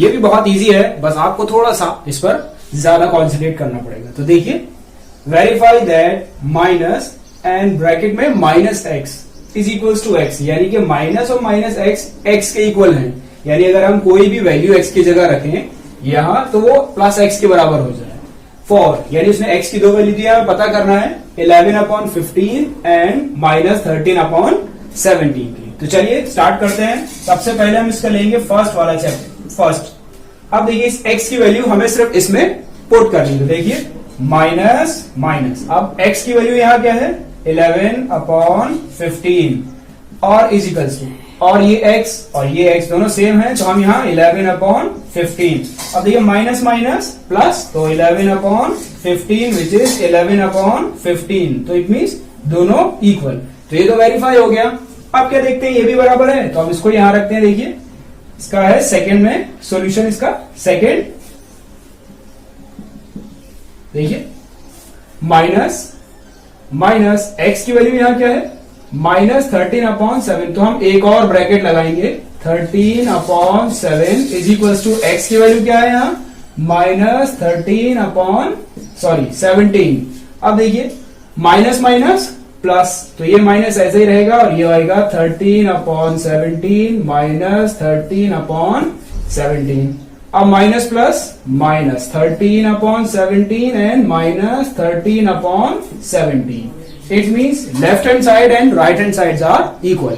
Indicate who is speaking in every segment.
Speaker 1: ये भी बहुत इजी है, बस आपको थोड़ा सा इस पर ज्यादा कॉन्सेंट्रेट करना पड़ेगा। तो देखिए, verify that minus and bracket में minus x is equals to x, यानी कि माइनस और माइनस एक्स एक्स के इक्वल है। यानी अगर हम कोई भी वैल्यू एक्स की जगह रखें यहां तो वो प्लस एक्स के बराबर हो जाए। फॉर यानी उसने एक्स की दो वैल्यू दिया, पता करना है 11/15 एंड माइनस 13/17 की। तो चलिए स्टार्ट करते हैं। सबसे पहले हम इसका लेंगे फर्स्ट वाला चैप्टर फर्स्ट। अब देखिए इस x की वैल्यू हमें सिर्फ इसमें पुट करनी है। देखिए माइनस माइनस, अब x की वैल्यू यहां क्या है 11/15 और इजिकल्स टू, और ये x और ये x दोनों सेम है तो हम यहाँ 11/15। अब देखिए माइनस माइनस प्लस, तो 11/15 विच इज 11/15, तो इट मीन्स दोनों इक्वल। तो ये तो वेरीफाई हो गया। अब क्या देखते हैं, ये भी बराबर है तो अब इसको यहां रखते हैं। देखिए इसका है सेकंड में सॉल्यूशन, इसका सेकंड। देखिए माइनस माइनस एक्स की वैल्यू यहां क्या है माइनस 13/7, तो हम एक और ब्रैकेट लगाएंगे 13/7 इज इक्वल टू एक्स की वैल्यू क्या है यहां माइनस 17। अब देखिए माइनस माइनस प्लस, तो ये माइनस ऐसे ही रहेगा और ये आएगा 13/17 माइनस 13/17। अब minus plus minus 13/17 and minus 13/17। It means left hand side and right hand sides are equal.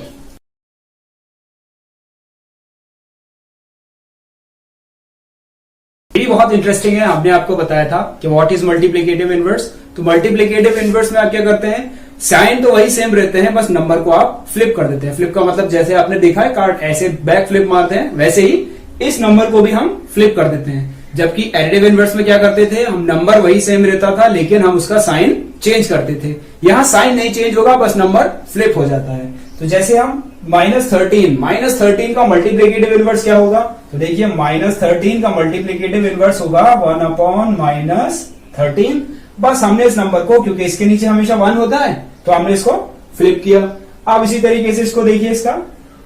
Speaker 1: ये बहुत इंटरेस्टिंग है। हमने आपको बताया था कि व्हाट इज मल्टीप्लिकेटिव इनवर्स। तो मल्टीप्लिकेटिव इनवर्स में आप क्या करते हैं, साइन तो वही सेम रहते हैं, बस नंबर को आप फ्लिप कर देते हैं। फ्लिप का मतलब जैसे आपने देखा है कार्ड ऐसे बैक फ्लिप मारते हैं, वैसे ही इस नंबर को भी हम फ्लिप कर देते हैं। जबकि एडिटिव इनवर्स में क्या करते थे, हम नंबर वही सेम रहता था लेकिन हम उसका साइन चेंज करते थे। यहां साइन नहीं चेंज होगा, बस नंबर फ्लिप हो जाता है। तो जैसे हम माइनस 13 का मल्टीप्लिकेटिव इनवर्स क्या होगा, तो देखिए माइनस 13 का मल्टीप्लिकेटिव इनवर्स होगा 1/-13। बस हमने इस नंबर को, क्योंकि इसके नीचे हमेशा 1 होता है, तो हमने इसको फ्लिप किया। अब इसी तरीके से इसको देखिए इसका,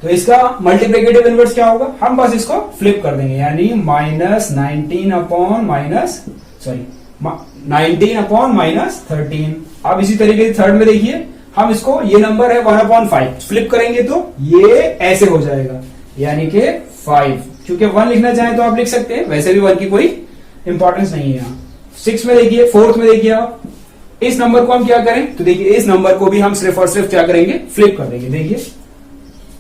Speaker 1: तो इसका मल्टीप्लिकेटिव इनवर्स क्या होगा, हम बस इसको फ्लिप कर देंगे, यानी माइनस 19/-13। अब इसी तरीके से थर्ड में देखिए, हम इसको, ये नंबर है 1/5, फ्लिप करेंगे तो ये ऐसे हो जाएगा, यानी कि 5। क्योंकि 1 लिखना चाहें तो आप लिख सकते हैं, वैसे भी 1 की कोई इंपॉर्टेंस नहीं है यहाँ। 6 में देखिए, 4th में देखिए आप, इस नंबर को हम क्या करें, तो देखिए इस नंबर को भी हम सिर्फ और सिर्फ क्या करेंगे, फ्लिप कर देंगे। देखिए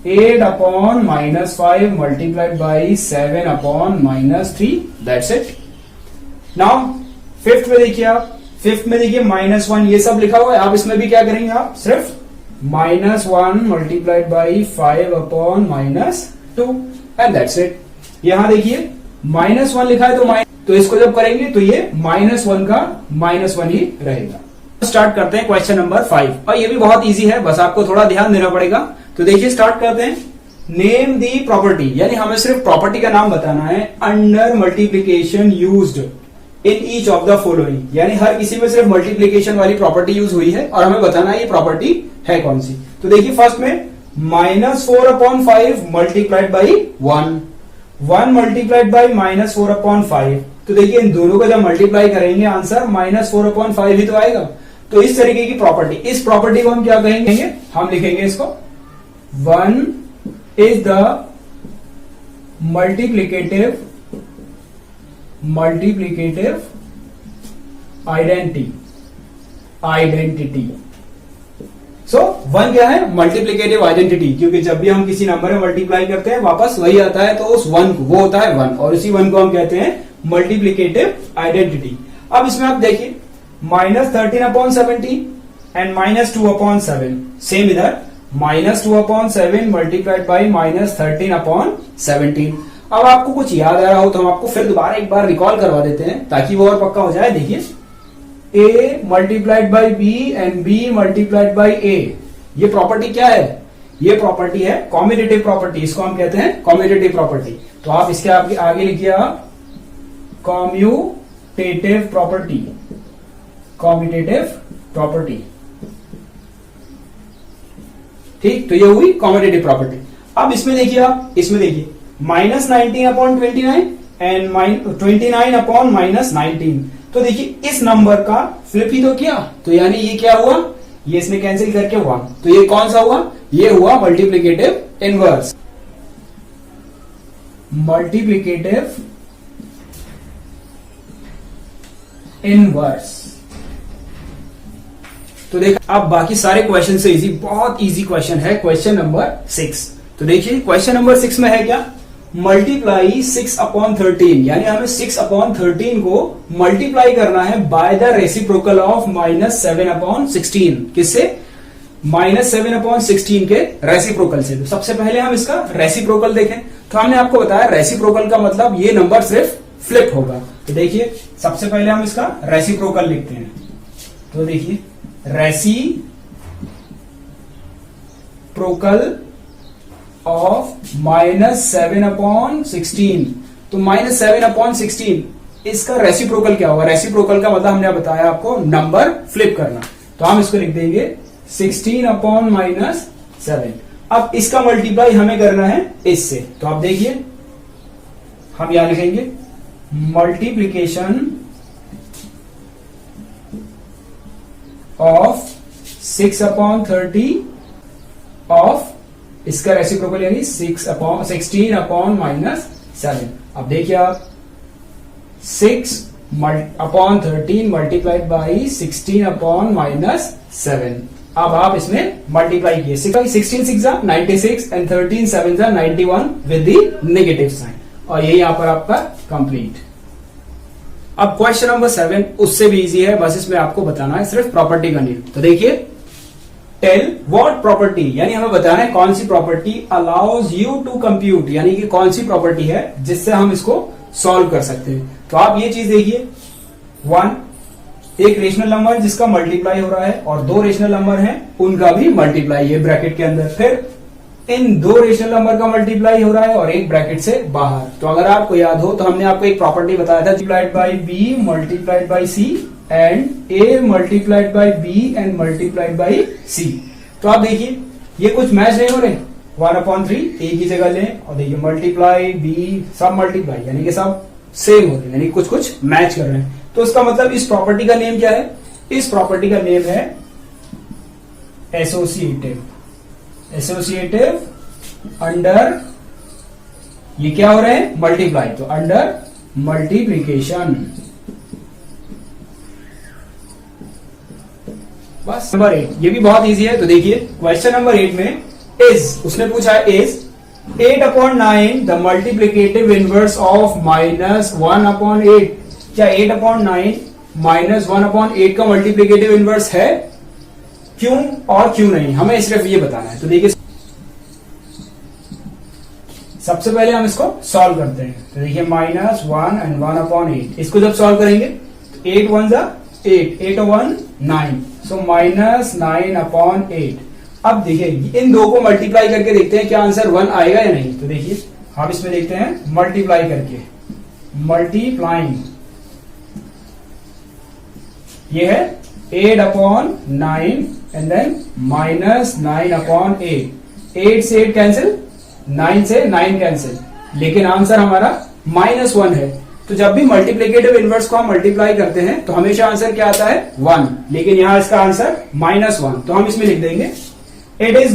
Speaker 1: 8/-5 multiplied by 7/-3, that's it। Now 5th में देखिए आप, 5th में देखिए -1 ये सब लिखा हुआ है, आप इसमें भी क्या करेंगे, आप सिर्फ -1 multiplied by 5/-2 and that's it। यहां देखिए -1 लिखा है तो इसको जब करेंगे तो ये -1 का -1 ही रहेगा। स्टार्ट करते हैं क्वेश्चन नंबर 5, और ये भी बहुत इजी है, बस आपको थोड़ा ध्यान देना पड़ेगा। तो देखिए स्टार्ट करते हैं। नेम दी प्रॉपर्टी, यानी हमें सिर्फ प्रॉपर्टी का नाम बताना है under multiplication used in each of the following, यानी हर किसी में सिर्फ मल्टीप्लीकेशन वाली प्रॉपर्टी यूज हुई है और हमें बताना है ये प्रॉपर्टी है कौन सी। तो देखिए फर्स्ट में -4/5 मल्टीप्लाइड बाई 1 मल्टीप्लाइड बाई -4/5। तो देखिए इन दोनों को जब मल्टीप्लाई करेंगे आंसर -4/5 ही तो आएगा। तो इस तरीके की प्रॉपर्टी, इस प्रॉपर्टी को हम क्या कहेंगे, हम लिखेंगे इसको 1 इज द मल्टीप्लिकेटिव आइडेंटिटी। सो 1 क्या है, मल्टीप्लिकेटिव आइडेंटिटी, क्योंकि जब भी हम किसी नंबर में मल्टीप्लाई करते हैं वापस वही आता है, तो उस 1 को, वो होता है 1, और उसी 1 को हम कहते हैं मल्टीप्लिकेटिव आइडेंटिटी। अब इसमें आप देखिए -13/17 एंड -2/7, सेम इधर -2/7 मल्टीप्लाइड बाई -13/17। अब आपको कुछ याद आ रहा हो तो हम आपको फिर दोबारा एक बार रिकॉल करवा देते हैं ताकि वो और पक्का हो जाए। देखिए a multiplied by b and b multiplied by a, ये प्रॉपर्टी क्या है, ये प्रॉपर्टी है कॉम्यूटेटिव प्रॉपर्टी, इसको हम कहते हैं कॉम्यूटेटिव प्रॉपर्टी। तो आप इसके आगे लिखिए आप कॉम्यूटेटिव प्रॉपर्टी, ठीक। तो ये हुई कॉम्यूटेटिव प्रॉपर्टी। अब इसमें देखिए आप, इसमें देखिए -19/29 एंड 29 अपॉन माइनस 19। तो देखिए इस नंबर का फ्लिप ही तो किया, तो यानी ये क्या हुआ, ये इसने कैंसिल करके 1, तो ये कौन सा हुआ, ये हुआ मल्टीप्लिकेटिव इनवर्स। Multiplicative inverse. तो देख अब बाकी सारे क्वेश्चन से इजी, बहुत इजी क्वेश्चन है क्वेश्चन नंबर 6। तो देखिए क्वेश्चन नंबर 6 में है क्या, मल्टीप्लाई 6 अपॉन 13, यानी हमें 6 अपॉन 13 को मल्टीप्लाई करना है by the reciprocal of -7 upon 16। किससे, -7 अपॉन 16 के रेसिप्रोकल से। तो सबसे पहले हम इसका रेसिप्रोकल देखें। तो हमने आपको बताया रेसिप्रोकल का मतलब ये नंबर सिर्फ फ्लिप होगा। तो देखिए सबसे पहले हम इसका रेसिप्रोकल लिखते हैं। तो देखिए रेसिप्रोकल ऑफ -7 अपॉन 16। तो -7 अपॉन 16 इसका रेसिप्रोकल क्या होगा, रेसिप्रोकल का मतलब हमने बताया आपको नंबर फ्लिप करना। तो हम इसको लिख देंगे 16 अपॉन -7। अब इसका मल्टीप्लाई हमें करना है इससे। तो आप देखिए हम यहां लिखेंगे मल्टीप्लीकेशन ऑफ 6 अपॉन 30 ऑफ इसका रेसिप्रोकल यानी 16 अपॉन -7। अब देखिए आप 6 अपॉन 13 मल्टीप्लाइड बाई 16 अपॉन -7। अब आप इसमें मल्टीप्लाई किए, 16 6 96 and 13 7 91 with the negative sign, और ये यहां पर आपका कंप्लीट। अब क्वेश्चन नंबर 7 उससे भी इजी है, बस इसमें आपको बताना है सिर्फ प्रॉपर्टी का नियम। तो देखिए टेल व्हाट प्रॉपर्टी, यानी हमें बताना है कौन सी property allows you to compute, यानी कि कौन सी प्रॉपर्टी है जिससे हम इसको सॉल्व कर सकते हैं। तो आप ये चीज देखिए 1 एक रेशनल नंबर जिसका मल्टीप्लाई हो रहा है और 2 रेशनल नंबर हैं उनका भी मल्टीप्लाई है ब्रैकेट के अंदर, फिर इन 2 रेशनल नंबर का मल्टीप्लाई हो रहा है और एक ब्रैकेट से बाहर। तो अगर आपको याद हो तो हमने आपको एक प्रॉपर्टी बताया था multiplied by B multiplied by C and A multiplied by B and multiplied by C. तो आप देखिए ये कुछ मैच नहीं हो रहे, 1/3 ए की जगह लें और देखिए मल्टीप्लाई बी सब मल्टीप्लाई, यानी कि सब सेम हो रहे हैं, यानी कुछ कुछ मैच कर रहे हैं। तो इसका मतलब इस प्रॉपर्टी का नेम क्या है, इस प्रॉपर्टी का नेम है एसोसिएटिव। एसोसिएटिव अंडर ये क्या हो रहे हैं मल्टीप्लाई, तो अंडर मल्टीप्लीकेशन। बस नंबर 8 ये भी बहुत इजी है। तो देखिए क्वेश्चन नंबर 8 में इज उसने पूछा है is 8/9 the multiplicative inverse of -1/8। क्या 8/9 -1/8 का मल्टीप्लिकेटिव इनवर्स है, क्यों और क्यों नहीं, हमें सिर्फ ये बताना है। तो देखिए सबसे पहले हम इसको सॉल्व करते हैं। तो देखिए -1 एंड 1/8 इसको जब सॉल्व करेंगे तो 8 1 8 8 1 9, सो -9/8। अब देखिए इन दो को मल्टीप्लाई करके देखते हैं क्या आंसर 1 आएगा या नहीं। तो देखिए हम इसमें देखते हैं मल्टीप्लाई करके, मल्टीप्लाइंग ये है 8/9 एंड देन -9/8। 8 से 8 कैंसिल, 9 से 9 कैंसिल, लेकिन आंसर हमारा -1 है। तो जब भी मल्टीप्लिकेटिव इनवर्स को हम मल्टीप्लाई करते हैं तो हमेशा आंसर क्या आता है 1, लेकिन यहां इसका आंसर -1। तो हम इसमें लिख देंगे it is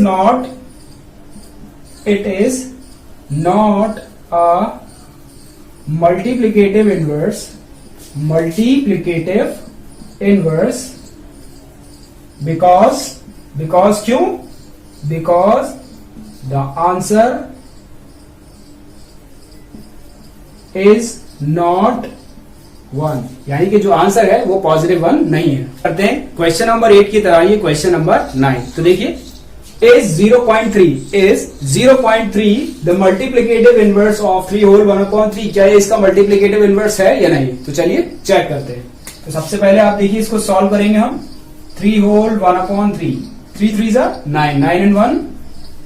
Speaker 1: not a multiplicative inverse because क्यों, because the answer is not 1, यानी कि जो आंसर है वो पॉजिटिव 1 नहीं है। करते हैं क्वेश्चन नंबर 8 की तरह ये क्वेश्चन नंबर 9। तो देखिए is 0.3 the multiplicative inverse of 3 whole 1/3। क्या ये इसका मल्टीप्लिकेटिव इनवर्स है या नहीं, तो चलिए चेक करते हैं। तो सबसे पहले आप देखिए इसको सॉल्व करेंगे हम। 3 होल 1/3, 3 3 9, 9 and 1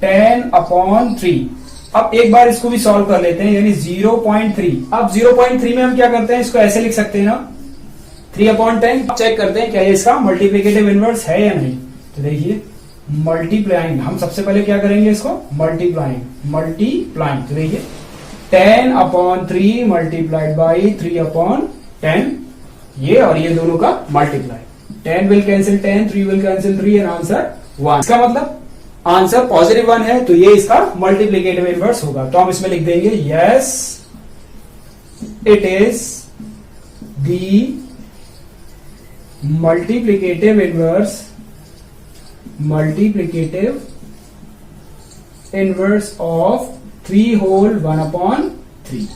Speaker 1: 10/3। अब एक बार इसको भी सॉल्व कर लेते हैं, यानी 0.3। अब 0.3 में हम क्या करते हैं, इसको ऐसे लिख सकते हैं ना 3/10। चेक करते हैं क्या ये इसका मल्टीप्लिकेटिव इनवर्स है या नहीं। तो देखिए मल्टीप्लाइंग, हम सबसे पहले क्या करेंगे इसको मल्टीप्लाइंग। तो देखिए 10/3 मल्टीप्लाइड बाई 3/10, ये और ये दोनों का multiply. 10 will cancel 10, 3 will cancel 3 and answer 1। इसका मतलब आंसर पॉजिटिव 1 है, तो ये इसका मल्टीप्लिकेटिव इनवर्स होगा। तो हम इसमें लिख देंगे yes it is the multiplicative inverse of 3 whole 1/3।